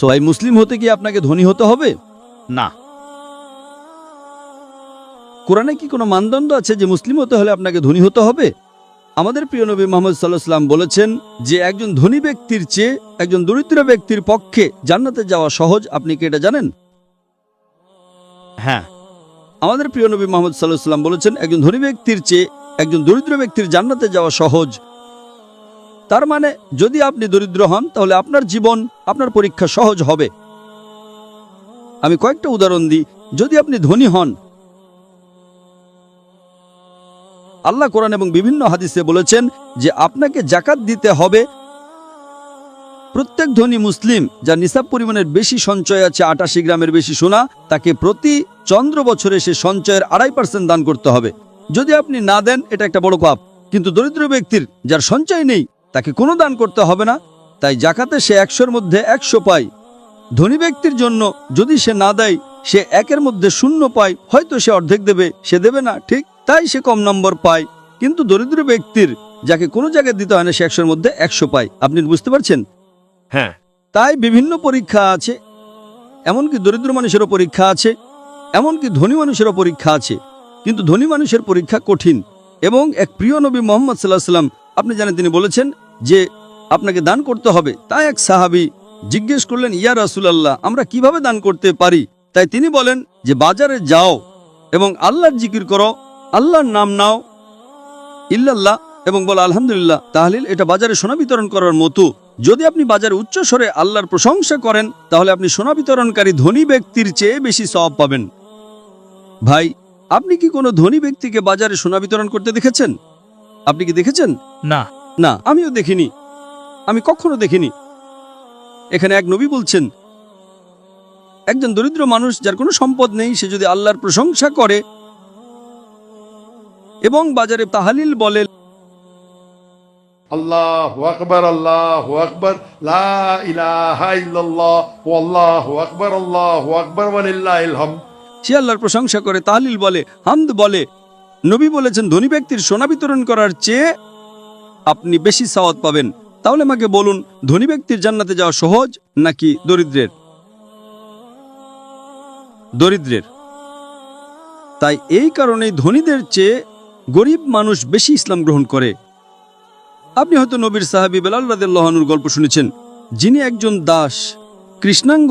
ভাই, মুসলিম হতে কি আপনাকে ধনী হতে হবে? না। কোরআনে কি কোনো মানদণ্ড আছে যে মুসলিম হতে হলে আপনাকে ধনী হতে হবে? আমাদের প্রিয় নবী মুহাম্মদ সাল্লাল্লাহু আলাইহি ওয়াসাল্লাম বলেছেন যে একজন ধনী ব্যক্তির চেয়ে একজন দরিদ্র ব্যক্তির পক্ষে জান্নাতে যাওয়া সহজ। আপনি কি এটা জানেন? হ্যাঁ। আমাদের প্রিয় নবী মুহাম্মদ সাল্লাল্লাহু আলাইহি ওয়াসাল্লাম বলেছেন একজন ধনী ব্যক্তির চেয়ে একজন দরিদ্র ব্যক্তির জান্নাতে যাওয়া সহজ। তার মানে যদি আপনি দরিদ্র হন তাহলে আপনার জীবন, আপনার পরীক্ষা সহজ হবে। আমি কয়েকটা উদাহরণ দিই। যদি আপনি ধনী হন, আল্লাহ কোরআন এবং বিভিন্ন হাদিসে বলেছেন যে আপনাকে যাকাত দিতে হবে। প্রত্যেক ধনী মুসলিম যার নিসাব পরিমাণের বেশি সঞ্চয় আছে, ৮৮ গ্রামের বেশি সোনা, তাকে প্রতি চন্দ্র বছরে সে সঞ্চয়ের ২.৫% দান করতে হবে। যদি আপনি না দেন এটা একটা বড় পাপ। কিন্তু দরিদ্র ব্যক্তির যার সঞ্চয় নেই তাকে কোনো দান করতে হবে না, তাই জাকাতে সে ১০০-র মধ্যে ১০০ পায়। ধনী ব্যক্তির জন্য যদি সে না দেয় সে ১-এর মধ্যে ০ পায়, হয়তো সে অর্ধেক দেবে, সে দেবে না, ঠিক, তাই সে কম নম্বর পায়। কিন্তু দরিদ্র ব্যক্তির যাকে কোনো জায়গায় দিতে হয় না সে ১০০-র মধ্যে ১০০ পায়। আপনি বুঝতে পারছেন? হ্যাঁ। তাই বিভিন্ন পরীক্ষা আছে, এমনকি দরিদ্র মানুষেরও পরীক্ষা আছে, এমনকি ধনী মানুষেরও পরীক্ষা আছে। কিন্তু ধনী মানুষের পরীক্ষা কঠিন। এবং এক প্রিয় নবী মুহাম্মদ সাল্লাল্লাহু আলাইহি ওয়াসাল্লাম, আপনি জানেন, তিনি বলেছেন যে আপনাকে দান করতে হবে। তাই এক সাহাবী জিজ্ঞেস করলেন, ইয়া রাসূলুল্লাহ, আমরা কিভাবে দান করতে পারি? তাই তিনি বলেন যে বাজারে যাও এবং আল্লাহর জিকির করো, আল্লাহর নাম নাও, ইল্লাল্লাহ, এবং বলো আলহামদুলিল্লাহ, তাহলিল। এটা বাজারে সোনা বিতরণ করার মতো। যদি আপনি বাজারে উচ্চ স্বরে আল্লাহর প্রশংসা করেন তাহলে আপনি সোনা বিতরণকারী ধনী ব্যক্তির চেয়ে বেশি সওয়াব পাবেন। ভাই, আপনি কি কোনো ধনী ব্যক্তিকে বাজারে সোনা বিতরণ করতে দেখেছেন? আপনি কি দেখেছেন? না। না, আমিও দেখিনি, আমি কখনো দেখিনি। এখানে এক নবী বলছেন একজন দরিদ্র মানুষ যার কোনো সম্পদ নেই, সে যদি আল্লাহর প্রশংসা করে এবং বাজারে তাহলিল বলে, আল্লাহু আকবার, আল্লাহু আকবার, লা ইলাহা ইল্লাল্লাহ, ওয়াল্লাহু আকবার, আল্লাহু আকবার, ওয়া লিল্লাহিল হামদ, সে আল্লাহর প্রশংসা করে, তাহলিল বলে, হামদ বলে, নবী বলেছেন ধনী ব্যক্তির সোনা বিতরণ করার চেয়ে আপনি বেশি সওয়াব পাবেন। তাহলে আমাকে বলুন, ধনী ব্যক্তির জান্নাতে যাওয়া সহজ নাকি দরিদ্রের? দরিদ্রের। তাই এই কারণেই ধনীদের চেয়ে গরিব মানুষ বেশি ইসলাম গ্রহণ করে। আপনি হয়তো নবীর সাহাবী বেলাল রাদিয়াল্লাহু আনহুর গল্প শুনেছেন, যিনি একজন দাস, কৃষ্ণাঙ্গ